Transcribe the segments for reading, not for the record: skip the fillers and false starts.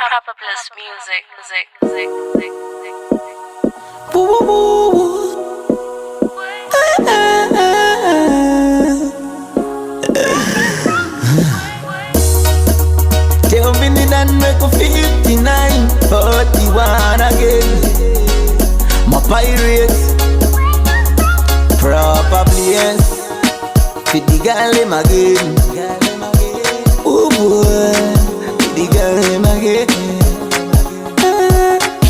Probably music. Woo woo woo woo. Tell me that make a 59, 41 again. My pirates, probably yes. Fit the girl them again. Oh boy, fit the girl them again.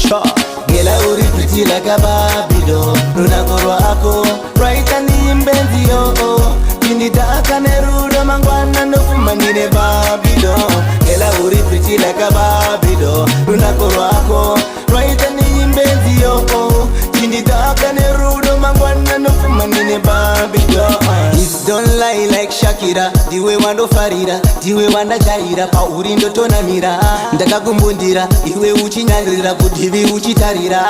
Sure, girl I would pretty like a Barbie doll. Runa korwako, right and the imbenzi oh. In the dark and the road, mangwana no fumangine Barbie doll. Girl I would pretty like a Barbie doll. Runa korwako, right and the imbenzi oh. In the dark and the road, mangwana no fumangine Barbie doll. Hips don't lie like Shakira, the way wando Farida, the way wanda Jaira, pa urindo tona mira, ndakakumbundira, iwe uchinyangrira, kutivi uchitarira.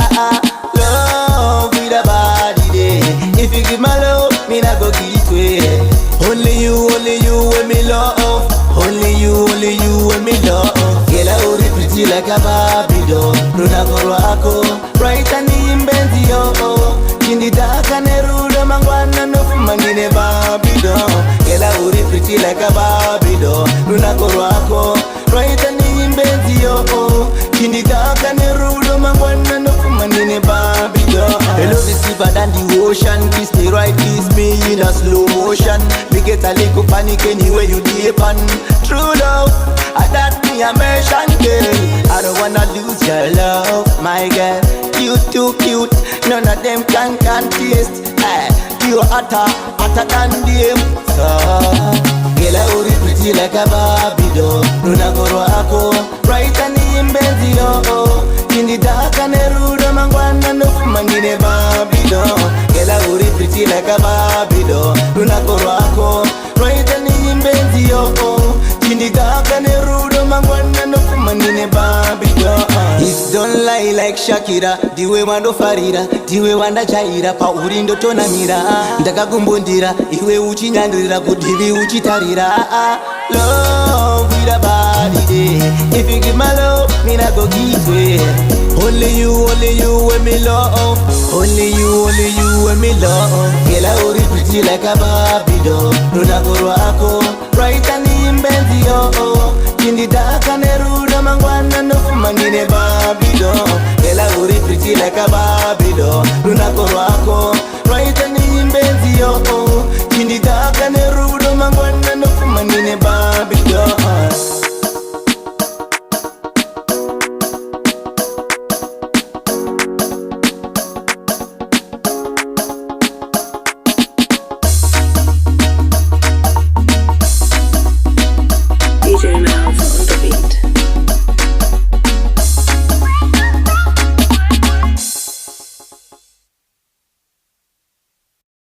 Love with a body day. If you give my love, me not go give it. Only you and me love. Only you and me love. Girl I would pretty like a Barbie doll. Runa korwako, bright and imbenzi oh. In the dark and the road, mangwana no fumangine Barbie doll. Girl I would pretty like a Barbie doll. Runa korwako, bright and imbenzi oh. In the dark and the road, mangwana no fumangine Barbie doll. Hello, this deeper than the ocean. Kiss me right, kiss me in a slow motion. Me get a little panic anywhere you deep on. True love, that me a mention girl. I don't wanna lose your love, my girl. You too cute, none of them can taste. You hotter than them. So, girl I would pretty like a Barbie doll. Runa korwako, bright and imbenzi oh. In the dark and the road, mangwana no fumangine Barbie doll. Girl I would pretty like a Barbie doll. Runa korwako, bright and imbenzi oh. In the dark and the road, mangwana no fumangine Barbie doll. Hips don't lie like Shakira, the way wando Farida, the way wanda Jaira, pa urindo tona mira, ndakakumbundira, iwe uchinyangrira, kutivi uchitarira. Love with a body day. If you give my love, me not go give it. Only you and me love. Only you and me love. Girl I would pretty like a Barbie doll. Runa korwako, bright and imbenzi oh.